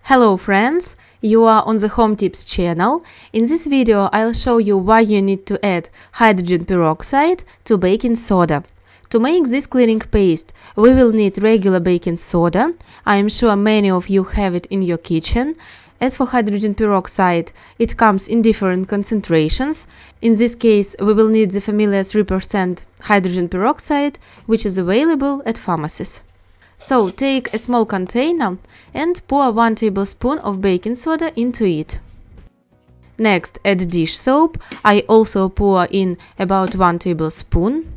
Hello friends, you are on the Home Tips channel. In this video I'll show you why you need to add hydrogen peroxide to baking soda. To make this cleaning paste, we will need regular baking soda. I am sure many of you have it in your kitchen. As for hydrogen peroxide, it comes in different concentrations. In this case, we will need the familiar 3% hydrogen peroxide, which is available at pharmacies. So take a small container and pour 1 tablespoon of baking soda into it. Next, add dish soap. I also pour in about 1 tablespoon.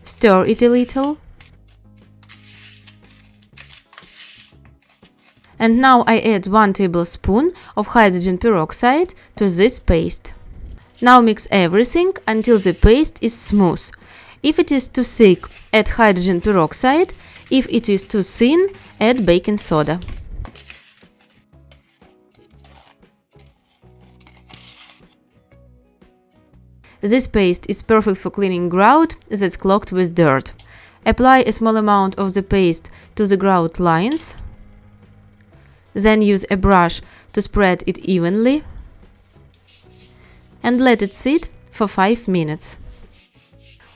Stir it a little. And now I add 1 tablespoon of hydrogen peroxide to this paste. Now mix everything until the paste is smooth. If it is too thick, add hydrogen peroxide. If it is too thin, add baking soda. This paste is perfect for cleaning grout that's clogged with dirt. Apply a small amount of the paste to the grout lines. Then use a brush to spread it evenly. And let it sit for 5 minutes.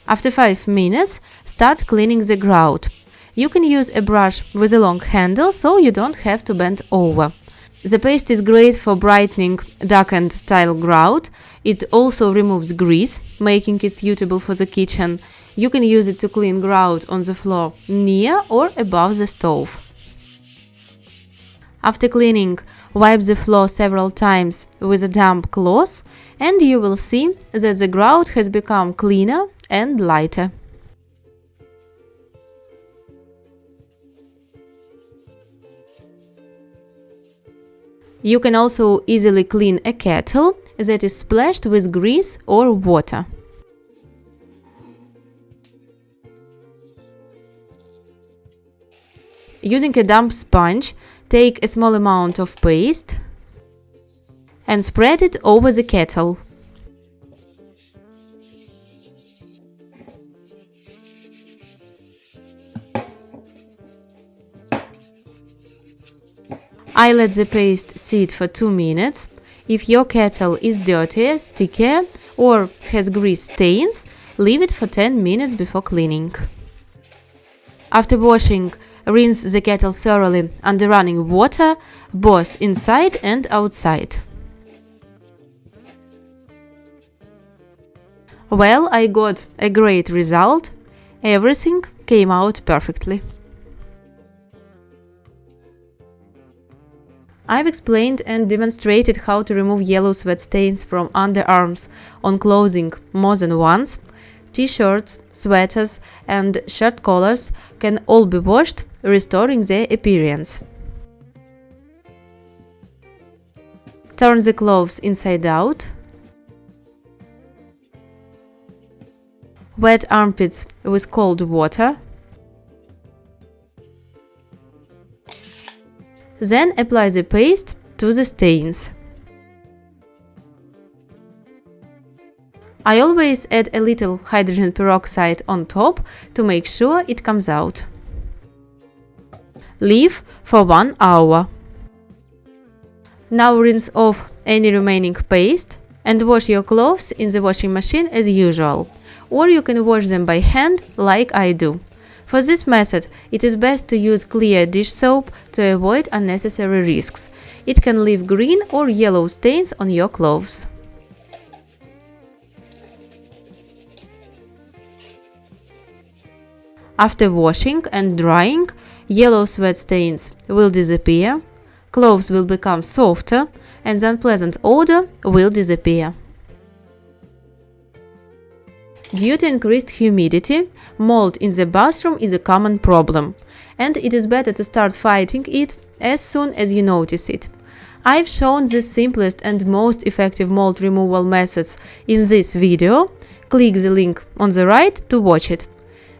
After 5 minutes, start cleaning the grout. You can use a brush with a long handle, so you don't have to bend over. The paste is great for brightening darkened tile grout. It also removes grease, making it suitable for the kitchen. You can use it to clean grout on the floor near or above the stove. After cleaning, wipe the floor several times with a damp cloth, and you will see that the grout has become cleaner and lighter. You can also easily clean a kettle that is splashed with grease or water. Using a damp sponge, take a small amount of paste and spread it over the kettle. I let the paste sit for 2 minutes. If your kettle is dirtier, stickier, or has grease stains, leave it for 10 minutes before cleaning. After washing, rinse the kettle thoroughly under running water, both inside and outside. Well, I got a great result. Everything came out perfectly. I've explained and demonstrated how to remove yellow sweat stains from underarms on clothing more than once. T-shirts, sweaters and shirt collars can all be washed, restoring their appearance. Turn the clothes inside out. Wet armpits with cold water. Then apply the paste to the stains. I always add a little hydrogen peroxide on top to make sure it comes out. Leave for 1 hour. Now rinse off any remaining paste and wash your clothes in the washing machine as usual, or you can wash them by hand like I do. For this method, it is best to use clear dish soap to avoid unnecessary risks. It can leave green or yellow stains on your clothes. After washing and drying, yellow sweat stains will disappear, clothes will become softer, and the unpleasant odor will disappear. Due to increased humidity, mold in the bathroom is a common problem, and it is better to start fighting it as soon as you notice it. I've shown the simplest and most effective mold removal methods in this video. Click the link on the right to watch it.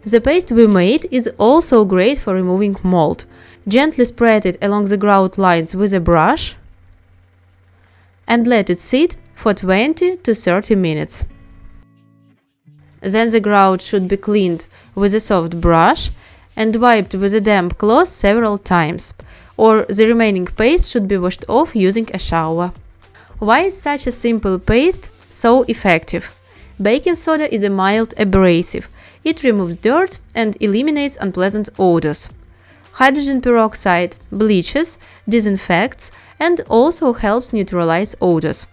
The paste we made is also great for removing mold. Gently spread it along the grout lines with a brush and let it sit for 20 to 30 minutes. Then the grout should be cleaned with a soft brush and wiped with a damp cloth several times. or the remaining paste should be washed off using a shower. Why is such a simple paste so effective? Baking soda is a mild abrasive. It removes dirt and eliminates unpleasant odors. Hydrogen peroxide bleaches, disinfects, and also helps neutralize odors.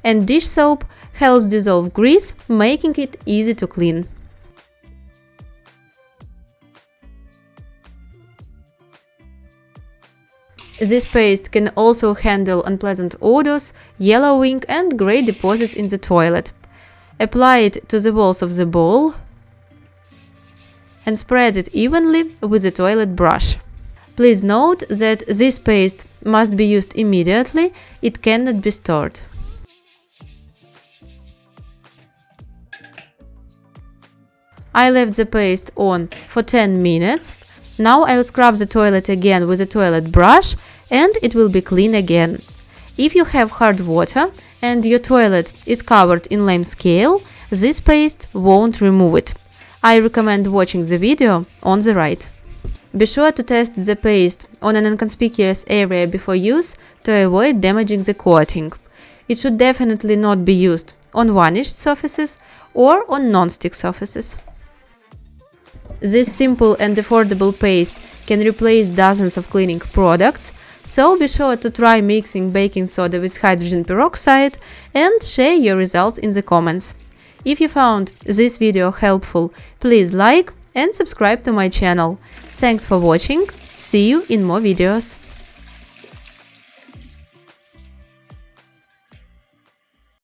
And dish soap helps dissolve grease, making it easy to clean. This paste can also handle unpleasant odors, yellowing, and gray deposits in the toilet. Apply it to the walls of the bowl and spread it evenly with a toilet brush. Please note that this paste must be used immediately, it cannot be stored. I left the paste on for 10 minutes. Now I'll scrub the toilet again with a toilet brush and it will be clean again. If you have hard water and your toilet is covered in lime scale, this paste won't remove it. I recommend watching the video on the right. Be sure to test the paste on an inconspicuous area before use to avoid damaging the coating. It should definitely not be used on varnished surfaces or on non-stick surfaces. This simple and affordable paste can replace dozens of cleaning products, so be sure to try mixing baking soda with hydrogen peroxide and share your results in the comments. If you found this video helpful, please like and subscribe to my channel. Thanks for watching, see you in more videos.